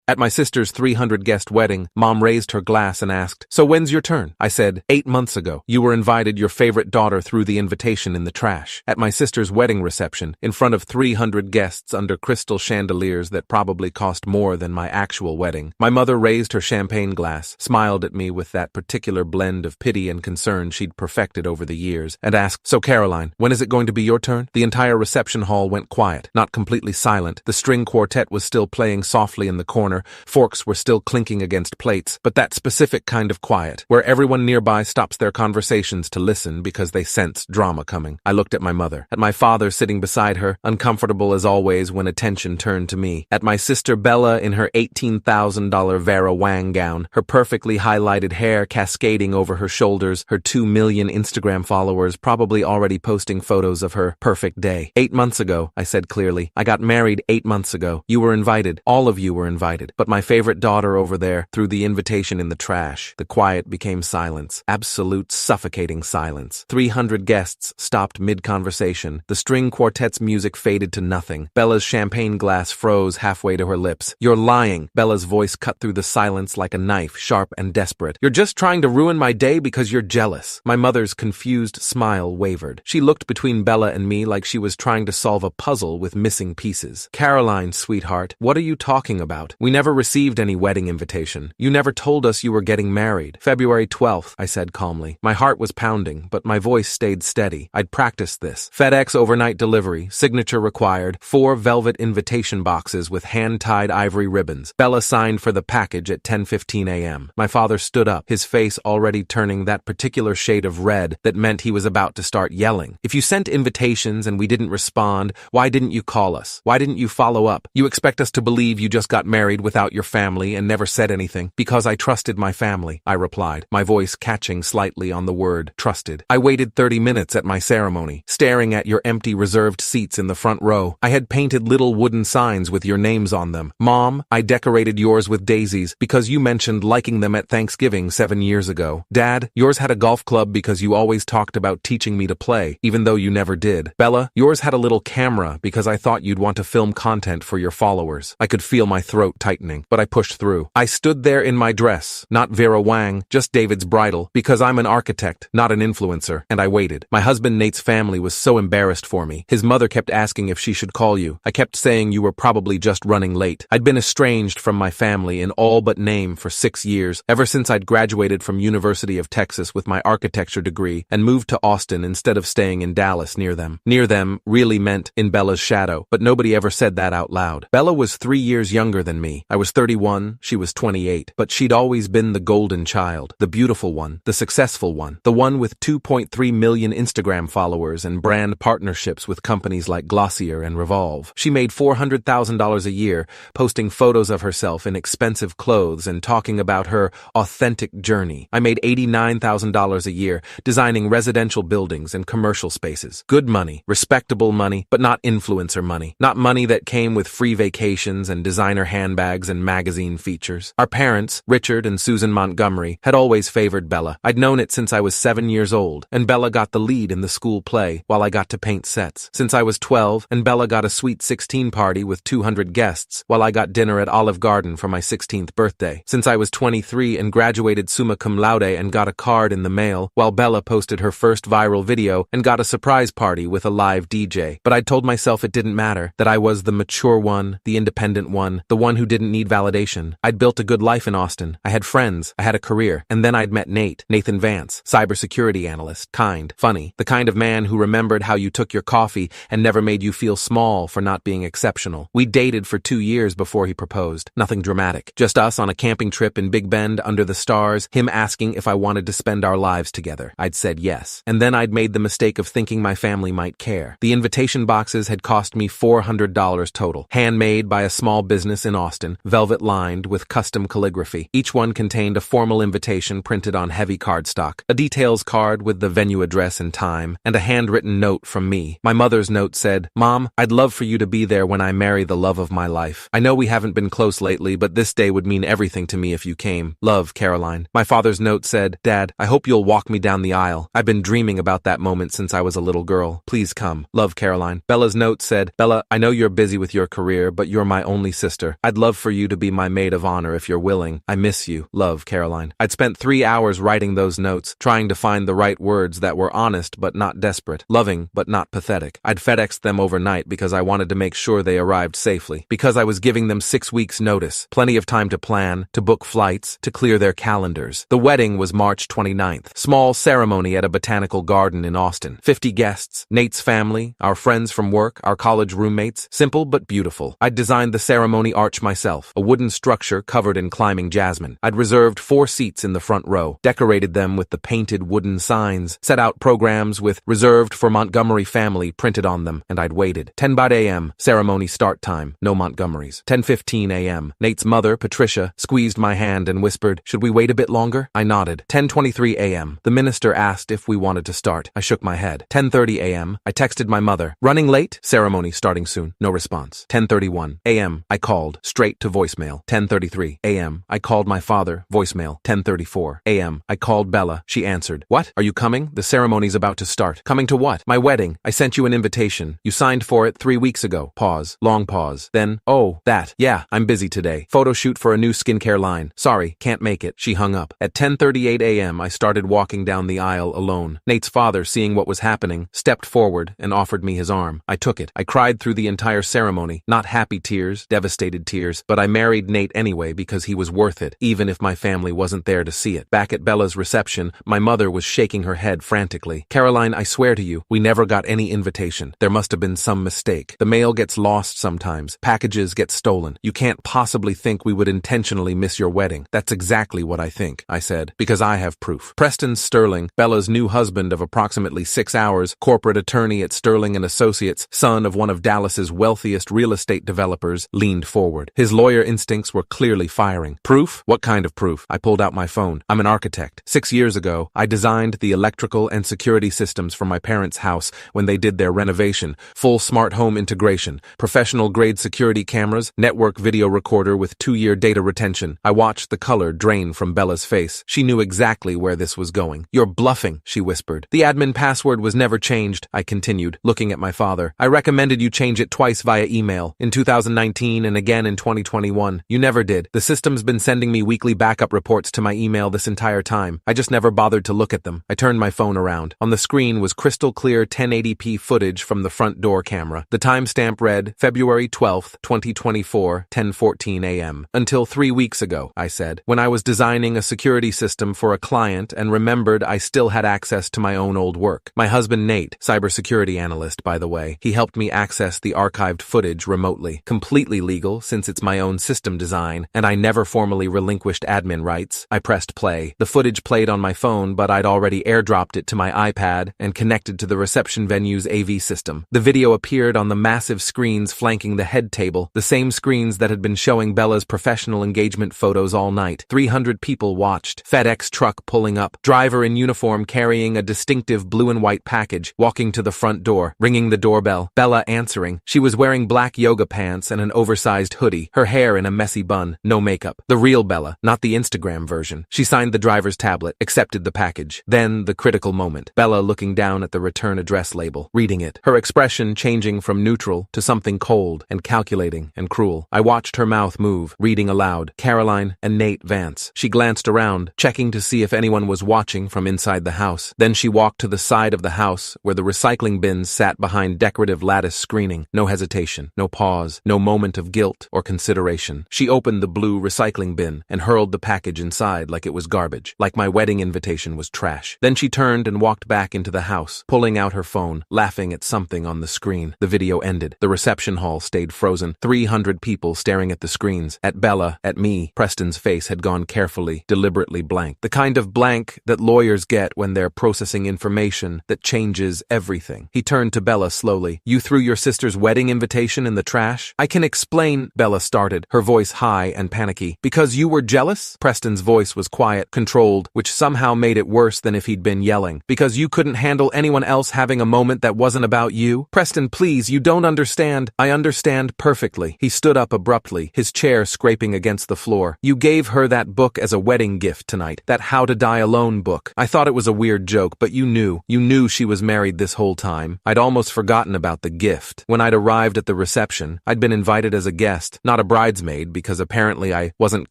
At my sister's 300-guest wedding, Mom raised her glass and asked, "So when's your turn?" I said, 8 months ago. You were invited. Your favorite daughter threw the invitation in the trash. At my sister's wedding reception, in front of 300 guests under crystal chandeliers that probably cost more than my actual wedding, my mother raised her champagne glass, smiled at me with that particular blend of pity and concern she'd perfected over the years, and asked, "So Caroline, when is it going to be your turn?" The entire reception hall went quiet, not completely silent. The string quartet was still playing softly in the corner, forks were still clinking against plates, but that specific kind of quiet, where everyone nearby stops their conversations to listen because they sense drama coming. I looked at my mother, at my father sitting beside her, uncomfortable as always when attention turned to me, at my sister Bella in her $18,000 Vera Wang gown, her perfectly highlighted hair cascading over her shoulders, her 2 million Instagram followers probably already posting photos of her perfect day. 8 months ago, I said clearly. I got married 8 months ago. You were invited. All of you were invited. But my favorite daughter over there threw the invitation in the trash. The quiet became silence. Absolute suffocating silence. 300 guests stopped mid-conversation. The string quartet's music faded to nothing. Bella's champagne glass froze halfway to her lips. "You're lying." Bella's voice cut through the silence like a knife, sharp and desperate. "You're just trying to ruin my day because you're jealous." My mother's confused smile wavered. She looked between Bella and me like she was trying to solve a puzzle with missing pieces. "Caroline, sweetheart, what are you talking about? We never received any wedding invitation. You never told us you were getting married." "February 12th, I said calmly. My heart was pounding, but my voice stayed steady. I'd practiced this. FedEx overnight delivery, signature required, 4 velvet invitation boxes with hand-tied ivory ribbons. Bella signed for the package at 10:15 a.m. My father stood up, his face already turning that particular shade of red that meant he was about to start yelling. "If you sent invitations and we didn't respond, why didn't you call us? Why didn't you follow up? You expect us to believe you just got married without your family and never said anything?" "Because I trusted my family," I replied, my voice catching slightly on the word trusted. "I waited 30 minutes at my ceremony, staring at your empty reserved seats in the front row. I had painted little wooden signs with your names on them. Mom, I decorated yours with daisies because you mentioned liking them at Thanksgiving 7 years ago. Dad, yours had a golf club because you always talked about teaching me to play, even though you never did. Bella, yours had a little camera because I thought you'd want to film content for your followers." I could feel my throat tightening, but I pushed through. "I stood there in my dress, not Vera Wang, just David's bridal, because I'm an architect, not an influencer, and I waited. My husband Nate's family was so embarrassed for me. His mother kept asking if she should call you. I kept saying you were probably just running late. I'd been estranged from my family in all but name for 6 years, ever since I'd graduated from University of Texas with my architecture degree and moved to Austin instead of staying in Dallas near them. Near them really meant in Bella's shadow, but nobody ever said that out loud. Bella was 3 years younger than me. I was 31, she was 28, but she'd always been the golden child, the beautiful one, the successful one, the one with 2.3 million Instagram followers and brand partnerships with companies like Glossier and Revolve. She made $400,000 a year, posting photos of herself in expensive clothes and talking about her authentic journey. I made $89,000 a year, designing residential buildings and commercial spaces. Good money, respectable money, but not influencer money. Not money that came with free vacations and designer handbags and magazine features. Our parents, Richard and Susan Montgomery, had always favored Bella. I'd known it since I was 7 years old, and Bella got the lead in the school play while I got to paint sets. Since I was 12, and Bella got a sweet 16 party with 200 guests while I got dinner at Olive Garden for my 16th birthday. Since I was 23 and graduated summa cum laude and got a card in the mail, while Bella posted her first viral video and got a surprise party with a live DJ. But I told myself it didn't matter, that I was the mature one, the independent one, the one who didn't need validation. I'd built a good life in Austin. I had friends, I had a career, and then I'd met Nathan Vance, cybersecurity analyst, kind, funny, the kind of man who remembered how you took your coffee and never made you feel small for not being exceptional. We dated for 2 years before he proposed. Nothing dramatic. Just us on a camping trip in Big Bend under the stars, him asking if I wanted to spend our lives together. I'd said yes. And then I'd made the mistake of thinking my family might care. The invitation boxes had cost me $400 total, handmade by a small business in Austin, velvet-lined with custom calligraphy. Each one contained a formal invitation printed on heavy cardstock, a details card with the venue address and time, and a handwritten note from me. My mother's note said, "Mom, I'd love for you to be there when I marry the love of my life. I know we haven't been close lately, but this day would mean everything to me if you came. Love, Caroline." My father's note said, "Dad, I hope you'll walk me down the aisle. I've been dreaming about that moment since I was a little girl. Please come. Love, Caroline." Bella's note said, "Bella, I know you're busy with your career, but you're my only sister. I'd love love for you to be my maid of honor if you're willing. I miss you. Love, Caroline. I'd spent 3 hours writing those notes, trying to find the right words that were honest but not desperate, loving but not pathetic. I'd FedExed them overnight because I wanted to make sure they arrived safely, because I was giving them 6 weeks' notice, plenty of time to plan, to book flights, to clear their calendars. The wedding was March 29th. Small ceremony at a botanical garden in Austin. 50 guests, Nate's family, our friends from work, our college roommates. Simple but beautiful. I'd designed the ceremony arch myself, a wooden structure covered in climbing jasmine. I'd reserved 4 seats in the front row, decorated them with the painted wooden signs, set out programs with "Reserved for Montgomery family" printed on them, and I'd waited. 10 a.m., ceremony start time, no Montgomerys. 10:15 a.m., Nate's mother, Patricia, squeezed my hand and whispered, "Should we wait a bit longer?" I nodded. 10:23 a.m., the minister asked if we wanted to start. I shook my head. 10:30 a.m., I texted my mother, "Running late? Ceremony starting soon." No response. 10:31 a.m., I called, straight to voicemail. 10:33 a.m., I called my father, voicemail. 10:34 a.m., I called Bella. She answered, "What? Are you coming? The ceremony's about to start." "Coming to what?" "My wedding. I sent you an invitation. You signed for it 3 weeks ago." Pause. Long pause. Then, "Oh, that. Yeah, I'm busy today. Photo shoot for a new skincare line. Sorry, can't make it." She hung up. At 10:38 a.m., I started walking down the aisle alone. Nate's father, seeing what was happening, stepped forward and offered me his arm. I took it. I cried through the entire ceremony. Not happy tears, devastated tears, but I married Nate anyway because he was worth it, even if my family wasn't there to see it. Back at Bella's reception, my mother was shaking her head frantically. "Caroline, I swear to you, we never got any invitation. There must have been some mistake. The mail gets lost sometimes. Packages get stolen. You can't possibly think we would intentionally miss your wedding." "That's exactly what I think," I said, "because I have proof." Preston Sterling, Bella's new husband of approximately 6 hours, corporate attorney at Sterling & Associates, son of one of Dallas's wealthiest real estate developers, leaned forward. His lawyer instincts were clearly firing. "Proof? What kind of proof?" I pulled out my phone. "I'm an architect. 6 years ago, I designed the electrical and security systems for my parents' house when they did their renovation, full smart home integration, professional-grade security cameras, network video recorder with 2-year data retention." I watched the color drain from Bella's face. She knew exactly where this was going. "You're bluffing," she whispered. "The admin password was never changed," I continued, looking at my father. "I recommended you change it twice via email, in 2019 and again in 2021. You never did. The system's been sending me weekly backup reports to my email this entire time. I just never bothered to look at them." I turned my phone around. On the screen was crystal clear 1080p footage from the front door camera. The timestamp read, February 12th, 2024, 10:14 a.m. "Until 3 weeks ago," I said, "when I was designing a security system for a client and remembered I still had access to my own old work. My husband Nate, cybersecurity analyst by the way, he helped me access the archived footage remotely. Completely legal since it's my own system design, and I never formally relinquished admin rights." I pressed play. The footage played on my phone, but I'd already airdropped it to my iPad and connected to the reception venue's AV system. The video appeared on the massive screens flanking the head table, the same screens that had been showing Bella's professional engagement photos all night. 300 people watched. FedEx truck pulling up. Driver in uniform carrying a distinctive blue and white package, walking to the front door, ringing the doorbell. Bella answering. She was wearing black yoga pants and an oversized hoodie, her hair in a messy bun, no makeup. The real Bella, not the Instagram version. She signed the driver's tablet, accepted the package. Then, the critical moment. Bella looking down at the return address label, reading it, her expression changing from neutral to something cold and calculating and cruel. I watched her mouth move, reading aloud, "Caroline and Nate Vance." She glanced around, checking to see if anyone was watching from inside the house. Then she walked to the side of the house where the recycling bins sat behind decorative lattice screening. No hesitation, no pause, no moment of guilt or consideration. She opened the blue recycling bin and hurled the package inside like it was garbage, like my wedding invitation was trash. Then she turned and walked back into the house, pulling out her phone, laughing at something on the screen. The video ended. The reception hall stayed frozen. 300 people staring at the screens. At Bella, at me. Preston's face had gone carefully, deliberately blank. The kind of blank that lawyers get when they're processing information that changes everything. He turned to Bella slowly. "You threw your sister's wedding invitation in the trash?" "I can explain," Bella started, her voice high and panicky. "Because you were jealous?" Preston's voice was quiet, controlled, which somehow made it worse than if he'd been yelling. "Because you couldn't handle anyone else having a moment that wasn't about you?" "Preston, please, you don't understand." "I understand perfectly." He stood up abruptly, his chair scraping against the floor. "You gave her that book as a wedding gift tonight, that How to Die Alone book. I thought it was a weird joke, but you knew she was married this whole time." I'd almost forgotten about the gift. When I'd arrived at the reception, I'd been invited as a guest, not a a bridesmaid because apparently I wasn't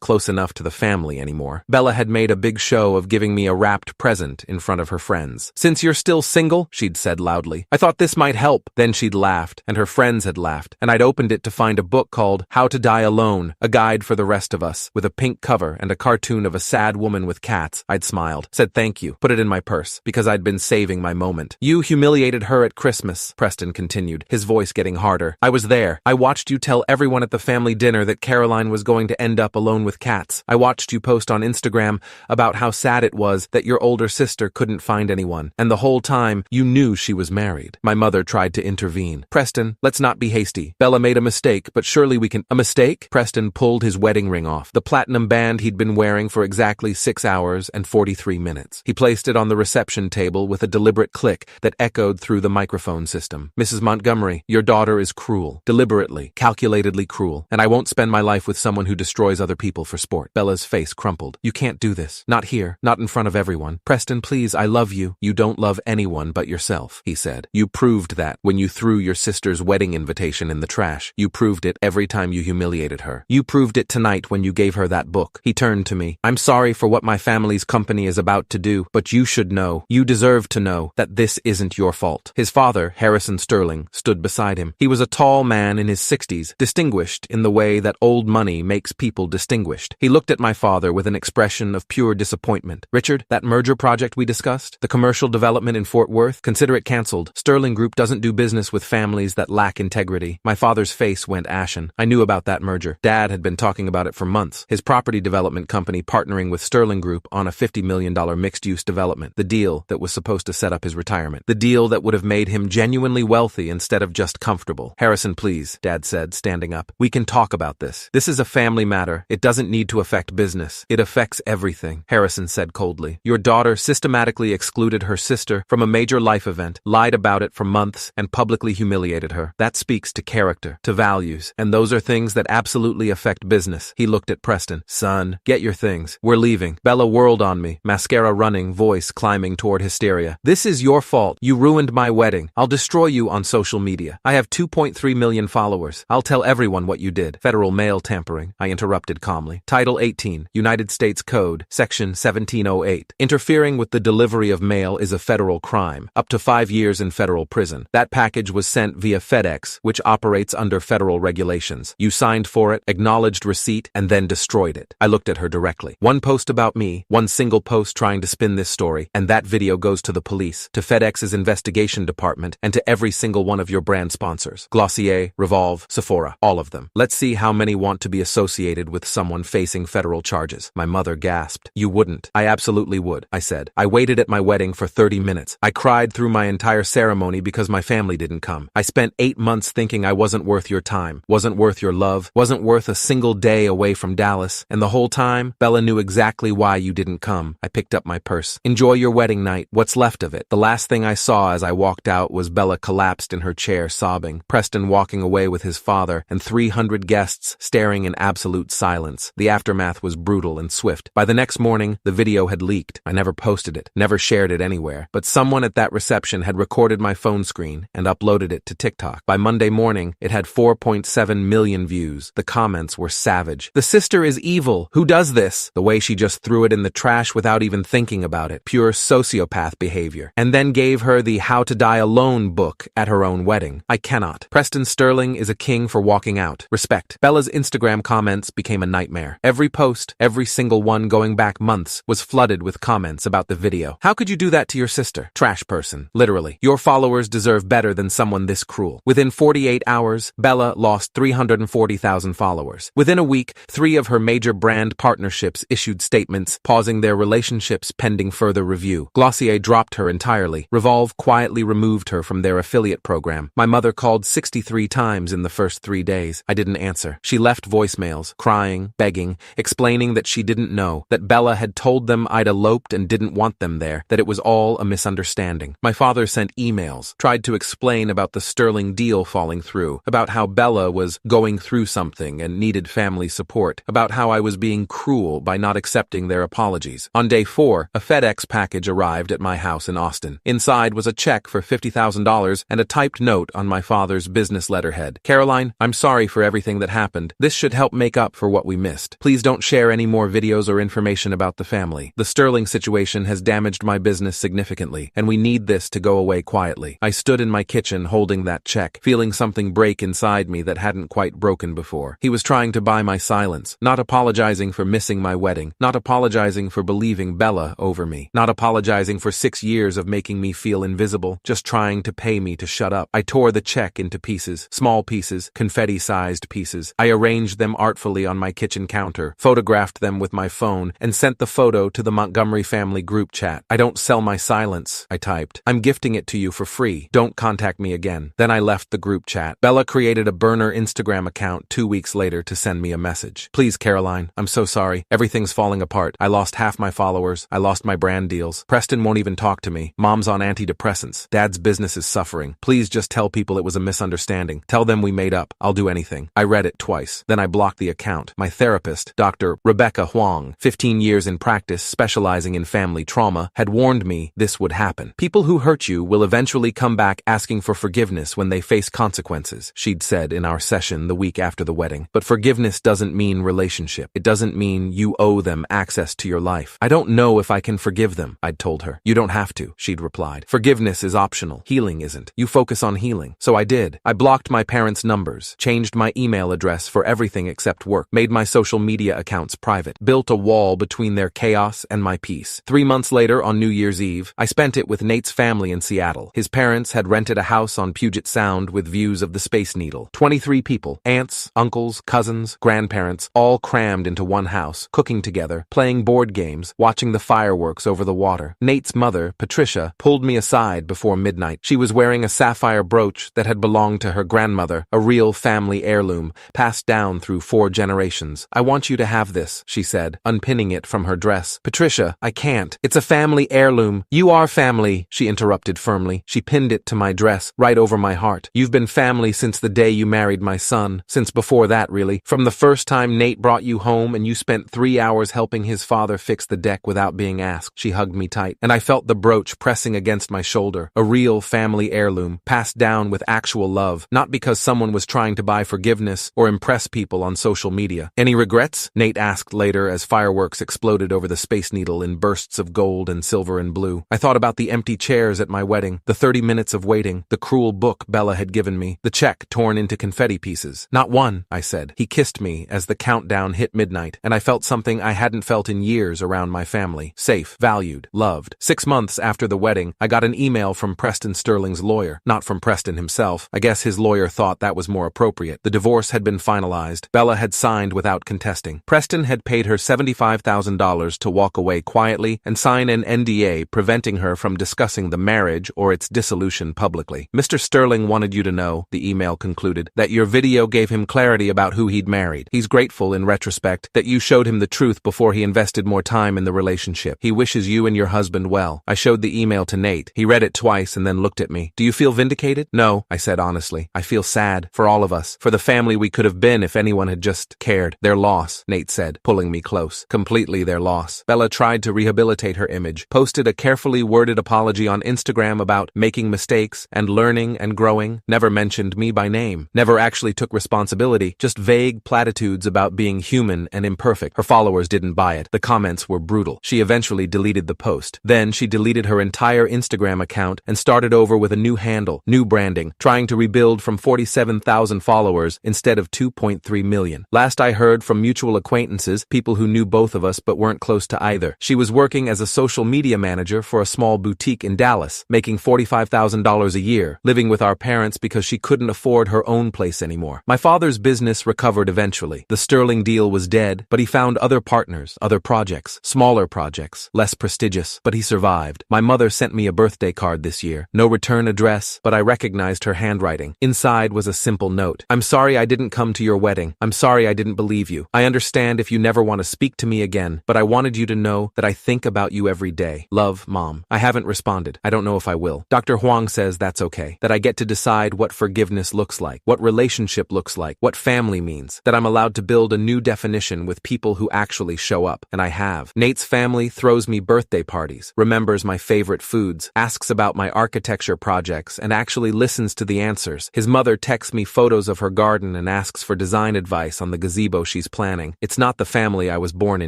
close enough to the family anymore. Bella had made a big show of giving me a wrapped present in front of her friends. "Since you're still single," she'd said loudly, "I thought this might help." Then she'd laughed, and her friends had laughed, and I'd opened it to find a book called How to Die Alone, a guide for the rest of us, with a pink cover and a cartoon of a sad woman with cats. I'd smiled, said thank you, put it in my purse, because I'd been saving my moment. "You humiliated her at Christmas," Preston continued, his voice getting harder. "I was there. I watched you tell everyone at the family dinner that Caroline was going to end up alone with cats. I watched you post on Instagram about how sad it was that your older sister couldn't find anyone, and the whole time you knew she was married." My mother tried to intervene. "Preston, let's not be hasty. Bella made a mistake, but surely we can—" "A mistake?" Preston pulled his wedding ring off, the platinum band he'd been wearing for exactly 6 hours and 43 minutes. He placed it on the reception table with a deliberate click that echoed through the microphone system. "Mrs. Montgomery, your daughter is cruel. Deliberately, calculatedly cruel, and I won't spend my life with someone who destroys other people for sport." Bella's face crumpled. "You can't do this. Not here. Not in front of everyone. Preston, please, I love you." "You don't love anyone but yourself," he said. "You proved that when you threw your sister's wedding invitation in the trash. You proved it every time you humiliated her. You proved it tonight when you gave her that book." He turned to me. "I'm sorry for what my family's company is about to do, but you should know, you deserve to know, that this isn't your fault." His father, Harrison Sterling, stood beside him. He was a tall man in his 60s, distinguished in the way that old money makes people distinguished. He looked at my father with an expression of pure disappointment. "Richard, that merger project we discussed, the commercial development in Fort Worth, consider it canceled. Sterling Group doesn't do business with families that lack integrity." My father's face went ashen. "I knew about that merger. Dad had been talking about it for months. His property development company partnering with Sterling Group on a $50 million mixed-use development. The deal that was supposed to set up his retirement. The deal that would have made him genuinely wealthy instead of just comfortable." "Harrison, please," Dad said, standing up. "We can talk about this. This is a family matter. It doesn't need to affect business. It affects everything." Harrison said coldly. "Your daughter systematically excluded her sister from a major life event, lied about it for months, and publicly humiliated her. That speaks to character, to values, and those are things that absolutely affect business." He looked at Preston. "Son, get your things. We're leaving." Bella whirled on me, mascara running, voice climbing toward hysteria. "This is your fault. You ruined my wedding. I'll destroy you on social media. I have 2.3 million followers. I'll tell everyone what you did." "Federal mail tampering," I interrupted calmly. "Title 18, United States Code, Section 1708. Interfering with the delivery of mail is a federal crime, up to 5 years in federal prison. That package was sent via FedEx, which operates under federal regulations. You signed for it, acknowledged receipt, and then destroyed it." I looked at her directly. "One post about me, one single post trying to spin this story, and that video goes to the police, to FedEx's investigation department, and to every single one of your brand sponsors. Glossier, Revolve, Sephora, all of them. Let's see how many want to be associated with someone facing federal charges." My mother gasped. "You wouldn't." "I absolutely would," I said. "I waited at my wedding for 30 minutes. I cried through my entire ceremony because my family didn't come. I spent 8 months thinking I wasn't worth your time, wasn't worth your love, wasn't worth a single day away from Dallas, and the whole time, Bella knew exactly why you didn't come." I picked up my purse. "Enjoy your wedding night, what's left of it." The last thing I saw as I walked out was Bella collapsed in her chair sobbing, Preston walking away with his father, and 300 guests staring in absolute silence. The aftermath was brutal and swift. By the next morning, the video had leaked. I never posted it, never shared it anywhere, but someone at that reception had recorded my phone screen and uploaded it to TikTok. By Monday morning, it had 4.7 million views. The comments were savage. "The sister is evil. Who does this?" The way she just threw it in the trash without even thinking about it. Pure sociopath behavior. And then gave her the How to Die Alone book at her own wedding. I cannot. Preston Sterling is a king for walking out. Respect. Bella's Instagram comments became a nightmare. Every post, every single one going back months, was flooded with comments about the video. "How could you do that to your sister? Trash person." Literally. "Your followers deserve better than someone this cruel." Within 48 hours, Bella lost 340,000 followers. Within a week, 3 of her major brand partnerships issued statements pausing their relationships pending further review. Glossier dropped her entirely. Revolve quietly removed her from their affiliate program. My mother called 63 times in the first 3 days. I didn't answer. She left voicemails, crying, begging, explaining that she didn't know, that Bella had told them I'd eloped and didn't want them there, that it was all a misunderstanding. My father sent emails, tried to explain about the Sterling deal falling through, about how Bella was going through something and needed family support, about how I was being cruel by not accepting their apologies. On day 4, a FedEx package arrived at my house in Austin. Inside was a check for $50,000 and a typed note on my father's business letterhead. "Caroline, I'm sorry for everything that that happened. This should help make up for what we missed. Please don't share any more videos or information about the family. The Sterling situation has damaged my business significantly, and we need this to go away quietly. I stood in my kitchen holding that check, feeling something break inside me that hadn't quite broken before. He was trying to buy my silence, not apologizing for missing my wedding, not apologizing for believing Bella over me, not apologizing for 6 years of making me feel invisible, just trying to pay me to shut up. I tore the check into pieces, small pieces, confetti-sized pieces. I arranged them artfully on my kitchen counter, photographed them with my phone, and sent the photo to the Montgomery family group chat. "I don't sell my silence," I typed. "I'm gifting it to you for free. Don't contact me again." Then I left the group chat. Bella created a burner Instagram account 2 weeks later to send me a message. "Please, Caroline, I'm so sorry. Everything's falling apart. I lost half my followers. I lost my brand deals. Preston won't even talk to me. Mom's on antidepressants. Dad's business is suffering. Please just tell people it was a misunderstanding. Tell them we made up. I'll do anything." I read it twice. Then I blocked the account. My therapist, Dr. Rebecca Huang, 15 years in practice specializing in family trauma, had warned me this would happen. People who hurt you will eventually come back asking for forgiveness when they face consequences, she'd said in our session the week after the wedding. But forgiveness doesn't mean relationship. It doesn't mean you owe them access to your life. "I don't know if I can forgive them," I'd told her. "You don't have to," she'd replied. "Forgiveness is optional. Healing isn't. You focus on healing." So I did. I blocked my parents' numbers, changed my email address for everything except work, made my social media accounts private, built a wall between their chaos and my peace. 3 months later, on New Year's Eve, I spent it with Nate's family in Seattle. His parents had rented a house on Puget Sound with views of the Space Needle. 23 people, aunts, uncles, cousins, grandparents, all crammed into one house, cooking together, playing board games, watching the fireworks over the water. Nate's mother, Patricia, pulled me aside before midnight. She was wearing a sapphire brooch that had belonged to her grandmother, a real family heirloom, passed down through 4 generations. "I want you to have this," she said, unpinning it from her dress. "Patricia, I can't. It's a family heirloom." "You are family," she interrupted firmly. She pinned it to my dress, right over my heart. "You've been family since the day you married my son. Since before that, really. From the first time Nate brought you home and you spent 3 hours helping his father fix the deck without being asked." She hugged me tight, and I felt the brooch pressing against my shoulder. A real family heirloom, passed down with actual love, not because someone was trying to buy forgiveness or impress people on social media. "Any regrets?" Nate asked later as fireworks exploded over the Space Needle in bursts of gold and silver and blue. I thought about the empty chairs at my wedding, the 30 minutes of waiting, the cruel book Bella had given me, the check torn into confetti pieces. "Not one," I said. He kissed me as the countdown hit midnight, and I felt something I hadn't felt in years around my family. Safe, valued, loved. 6 months after the wedding, I got an email from Preston Sterling's lawyer. Not from Preston himself. I guess his lawyer thought that was more appropriate. The divorce had been finalized. Bella had signed without contesting. Preston had paid her $75,000 to walk away quietly and sign an NDA preventing her from discussing the marriage or its dissolution publicly. "Mr. Sterling wanted you to know," the email concluded, "that your video gave him clarity about who he'd married. He's grateful, in retrospect, that you showed him the truth before he invested more time in the relationship. He wishes you and your husband well." I showed the email to Nate. He read it twice and then looked at me. "Do you feel vindicated?" "No," I said honestly. "I feel sad. For all of us. For the family we could have been if anyone had just cared." "Their loss," Nate said, pulling me close. "Completely their loss." Bella tried to rehabilitate her image, posted a carefully worded apology on Instagram about making mistakes and learning and growing, never mentioned me by name, never actually took responsibility, just vague platitudes about being human and imperfect. Her followers didn't buy it. The comments were brutal. She eventually deleted the post. Then she deleted her entire Instagram account and started over with a new handle, new branding, trying to rebuild from 47,000 followers instead of 2.3 million. Last I heard from mutual acquaintances, people who knew both of us but weren't close to either, she was working as a social media manager for a small boutique in Dallas, making $45,000 a year, living with our parents because she couldn't afford her own place anymore. My father's business recovered eventually. The Sterling deal was dead, but he found other partners, other projects, smaller projects, less prestigious, but he survived. My mother sent me a birthday card this year. No return address, but I recognized her handwriting. Inside was a simple note. "I'm sorry I didn't come to your wedding. I'm sorry I didn't believe you. I understand if you never want to speak to me again, but I wanted you to know that I think about you every day. Love, Mom." I haven't responded. I don't know if I will. Dr. Huang says that's okay, that I get to decide what forgiveness looks like, what relationship looks like, what family means, that I'm allowed to build a new definition with people who actually show up, and I have. Nate's family throws me birthday parties, remembers my favorite foods, asks about my architecture projects, and actually listens to the answers. His mother texts me photos of her garden and asks for design advice on the gazebo she's planning. It's not the family I was born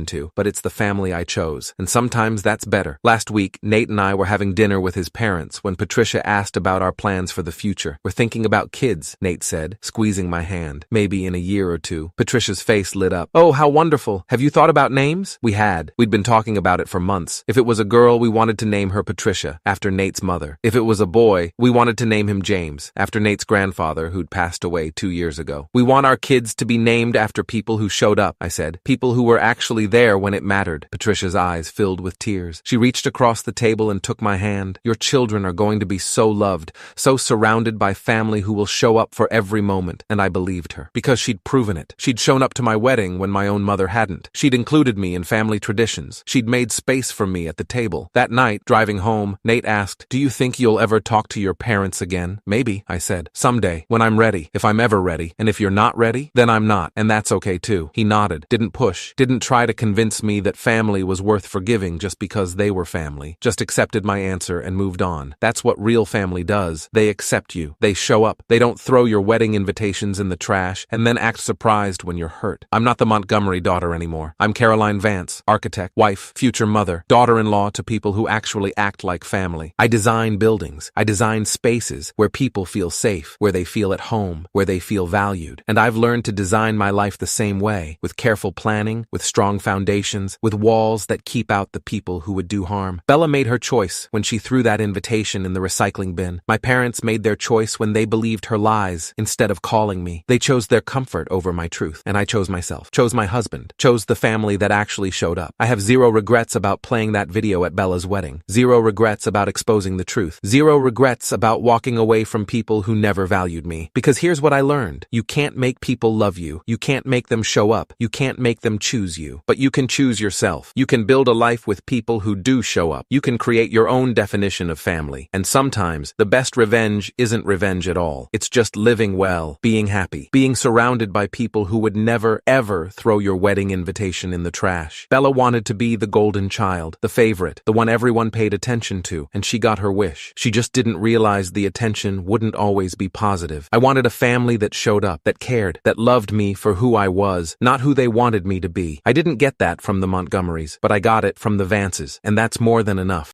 into, but it's the family I chose. And sometimes that's better. Last week, Nate and I were having dinner with his parents when Patricia asked about our plans for the future. We're thinking about kids, Nate said, squeezing my hand. Maybe in a year or two. Patricia's face lit up. Oh, how wonderful. Have you thought about names? We had. We'd been talking about it for months. If it was a girl, we wanted to name her Patricia, after Nate's mother. If it was a boy, we wanted to name him James, after Nate's grandfather, who'd passed away 2 years ago. We want our kids to be named after people who showed up, I said. People who were actually there when it mattered. Patricia's eyes filled with tears. She reached across the table and took my hand. Your children are going to be so loved, so surrounded by family who will show up for every moment. And I believed her. Because she'd proven it. She'd shown up to my wedding when my own mother hadn't. She'd included me in family traditions. She'd made space for me at the table. That night, driving home, Nate asked, "Do you think you'll ever talk to your parents again?" "Maybe," I said. "Someday, when I'm ready, if I'm ever ready. And if you're not ready, then I'm not, and that's okay too." He nodded, didn't push, didn't try to convince me that family was worth forgiving just because they were family. Just accepted my answer and moved on. That's what real family does. They accept you. They show up. They don't throw your wedding invitations in the trash and then act surprised when you're hurt. I'm not the Montgomery daughter anymore. I'm Caroline Vance, architect, wife, future mother, daughter-in-law to people who actually act like family. I design buildings. I design spaces where people feel safe, where they feel at home, where they feel valued. And I've learned to design my life the same way, with careful planning, with strong foundations, with walls that keep out the people who would do harm. Bella made her choice when she threw that invitation in the recycling bin. My parents made their choice when they believed her lies instead of calling me. They chose their comfort over my truth, and I chose myself, chose my husband, chose the family that actually showed up. I have zero regrets about playing that video at Bella's wedding. Zero regrets about exposing the truth. Zero regrets about walking away from people who never valued me. Because here's what I learned. You can't make people love you. You can't make them show up. You can't make them choose you. But you can choose yourself. You can build a life with people who do show up. You can create your own definition of family. And sometimes, the best revenge isn't revenge at all. It's just living well, being happy, being surrounded by people who would never, ever throw your wedding invitation in the trash. Bella wanted to be the golden child, the favorite, the one everyone paid attention to, and she got her wish. She just didn't realize the attention wouldn't always be positive. I wanted a family that showed up, that cared, that loved me for who I was, not who they wanted me to be. I didn't get that from the Montgomerys, but I got it from the Vances, and that's more than enough.